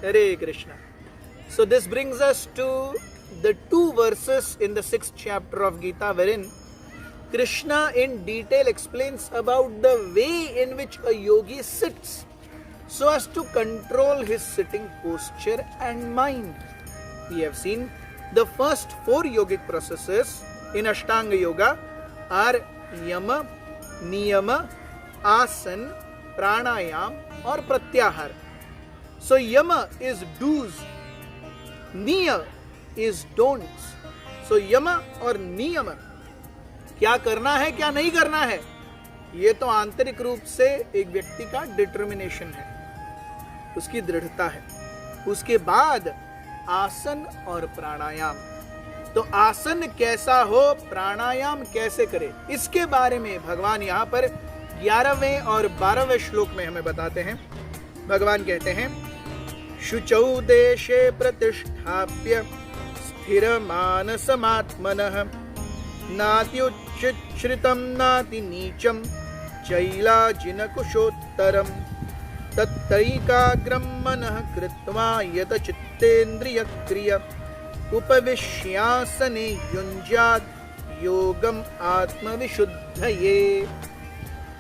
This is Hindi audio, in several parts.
Hare Krishna. So this brings us to the 2 verses in the 6th chapter of Gita, wherein Krishna in detail explains about the way in which a yogi sits so as to control his sitting posture and mind. We have seen the first 4 yogic processes in Ashtanga Yoga are Yama, Niyama, Asan, Pranayam or Pratyahar. So Yama is do's, Niya is don'ts. So Yama और नियम क्या करना है क्या नहीं करना है, ये तो आंतरिक रूप से एक व्यक्ति का डिटर्मिनेशन है, उसकी दृढ़ता है. उसके बाद आसन और प्राणायाम. तो आसन कैसा हो, प्राणायाम कैसे करे, इसके बारे में भगवान यहाँ पर 11वें और 12वें श्लोक में हमें बताते हैं. भगवान कहते हैं, शुचौ देशे प्रतिष्ठाप्य स्थिरमानसमात्मनः नात्युच्छ्रितं नाति नीचं चैलाजिनकुशोत्तरं तत्रैकाग्रं मनः कृत्वा यतचित्तेन्द्रियक्रिय उपविश्यासने युञ्ज्यात् योगम आत्मविशुद्धये.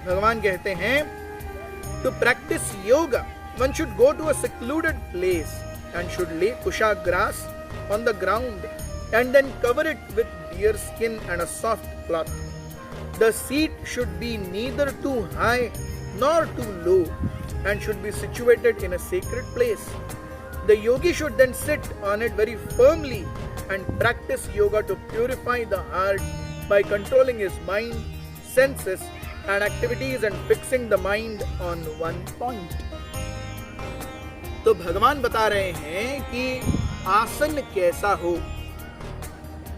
भगवान कहते हैं, to practice yoga one should go to a secluded place and should lay kusha grass on the ground and then cover it with deer skin and a soft cloth. The seat should be neither too high nor too low and should be situated in a sacred place. The yogi should then sit on it very firmly and practice yoga to purify the heart by controlling his mind, senses and activities and fixing the mind on one point. तो भगवान बता रहे हैं कि आसन कैसा हो.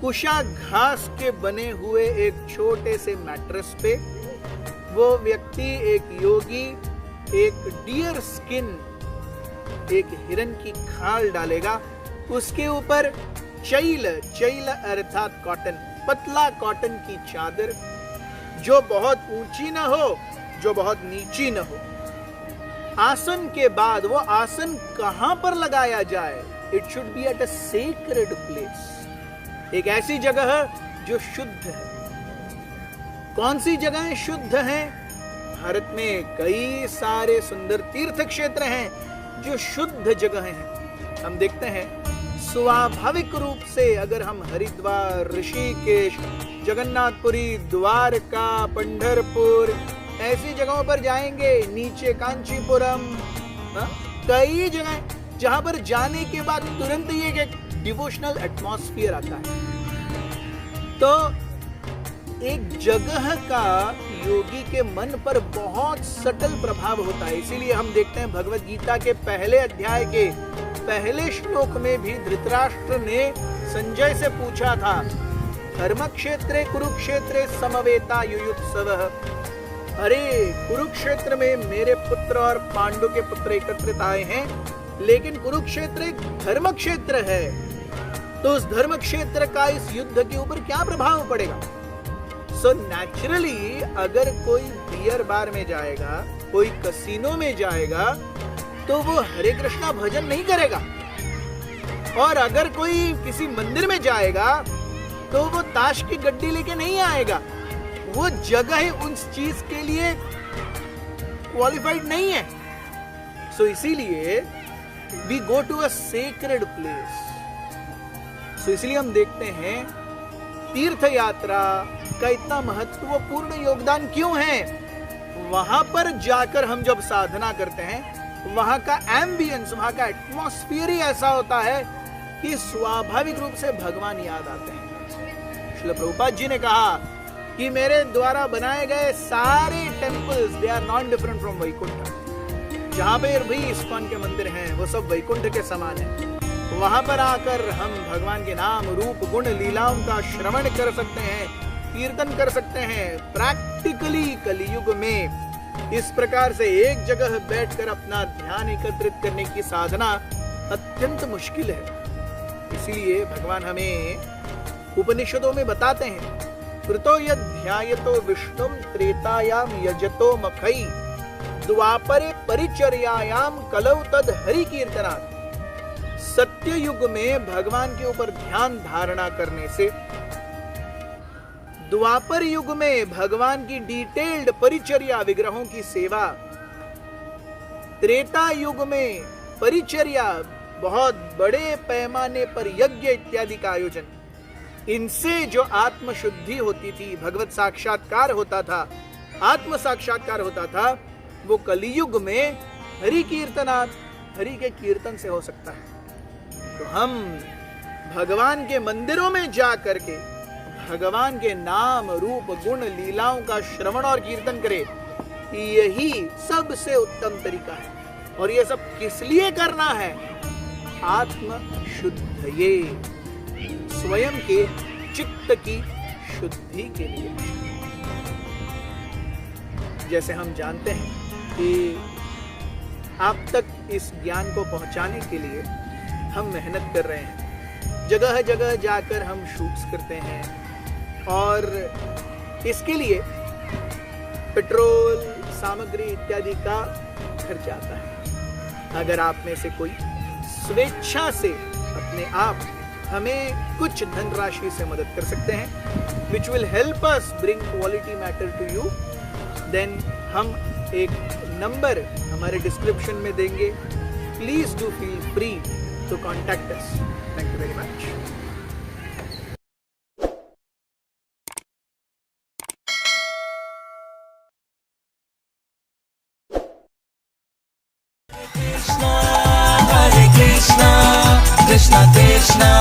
कुशा घास के बने हुए एक छोटे से मैट्रेस पे वो व्यक्ति, एक योगी, एक डियर स्किन, एक हिरन की खाल डालेगा. उसके ऊपर चैल अर्थात कॉटन, पतला कॉटन की चादर, जो बहुत ऊंची न हो, जो बहुत नीची न हो. आसन के बाद वो आसन कहां पर लगाया जाए? It should be at a sacred place, एक ऐसी जगह जो शुद्ध है. कौन सी जगहें शुद्ध हैं? भारत में कई सारे सुंदर तीर्थ क्षेत्र हैं जो शुद्ध जगहें हैं. हम देखते हैं स्वाभाविक रूप से अगर हम हरिद्वार, ऋषिकेश, जगन्नाथपुरी, द्वारका, पंढरपुर ऐसी जगहों पर जाएंगे, नीचे कांचीपुरम, कई जगह जहां पर जाने के बाद तुरंत ही एक डिवोशनल एटमॉस्फेयर आता है. तो एक जगह का योगी के मन पर बहुत सटल प्रभाव होता है. इसीलिए हम देखते हैं भगवत गीता के पहले अध्याय के पहले श्लोक में भी धृतराष्ट्र ने संजय से पूछा था, धर्मक्षेत्रे कुरुक्षेत्रे समवेता युयुत्सवः. अरे कुरुक्षेत्र में मेरे पुत्र और पांडु के पुत्र एकत्रित आए हैं, लेकिन कुरुक्षेत्र एक धर्म क्षेत्र है, तो उस धर्म क्षेत्र का इस युद्ध के ऊपर क्या प्रभाव पड़ेगा? सो नेचुरली अगर कोई बियर बार में जाएगा, कोई कसिनो में जाएगा, तो वो हरे कृष्णा भजन नहीं करेगा. और अगर कोई किसी मंदिर में जाएगा तो वो ताश की गड्डी लेके नहीं आएगा. वो जगह उस चीज के लिए क्वालिफाइड नहीं है. सो इसीलिए we go to a sacred place. So इसलिए हम देखते हैं तीर्थ यात्रा का इतना महत्वपूर्ण योगदान क्यों है. वहां पर जाकर हम जब साधना करते हैं, वहां का एम्बियंस, वहां का एटमॉस्फेयर ही ऐसा होता है कि स्वाभाविक रूप से भगवान याद आते हैं. श्रील प्रभुपाद जी ने कहा कि मेरे द्वारा बनाए गए सारे temples they are not different from Vaikuntha. जहां पर भी इस्कॉन के मंदिर हैं वो सब वैकुंठ के समान है. वहां पर आकर हम भगवान के नाम, रूप, गुण, लीलाओं का श्रवण कर सकते हैं, कीर्तन कर सकते हैं. प्रैक्टिकली कलियुग में इस प्रकार से एक जगह बैठकर अपना ध्यान एकत्रित करने की साधना अत्यंत मुश्किल है. इसलिए भगवान हमें उपनिषदों में बताते हैं, कृतो यध्यायतो विष्णुम त्रेतायाम यजतो मखई द्वापरे परिचर्यायाम कलौ तद हरि कीर्तनात्. सत्य युग में भगवान के ऊपर ध्यान धारणा करने से, द्वापर युग में भगवान की डिटेल्ड परिचर्या, विग्रहों की सेवा, त्रेता युग में परिचर्या, बहुत बड़े पैमाने पर यज्ञ इत्यादि का आयोजन, इनसे जो आत्म शुद्धि होती थी, भगवत साक्षात्कार होता था, आत्म साक्षात्कार होता था, वो कलियुग में हरि कीर्तनात्, हरि के कीर्तन से हो सकता है। तो हम भगवान के मंदिरों में जा करके भगवान के नाम, रूप, गुण, लीलाओं का श्रवण और कीर्तन करें, यही सबसे उत्तम तरीका है। और ये सब किस लिए करना है? आत्म शुद्धये, स्वयं के चित्त की शुद्धि के लिए। जैसे हम जानते हैं कि आप तक इस ज्ञान को पहुंचाने के लिए हम मेहनत कर रहे हैं, जगह जगह जाकर हम शूट्स करते हैं, और इसके लिए पेट्रोल, सामग्री इत्यादि का खर्च आता है। अगर आप में से कोई स्वेच्छा से अपने आप हमें कुछ धनराशि से मदद कर सकते हैं, which will help us bring quality matter to you, then हम एक नंबर हमारे डिस्क्रिप्शन में देंगे। Please do feel free to contact us. Thank you very much. Krishna Krishna Krishna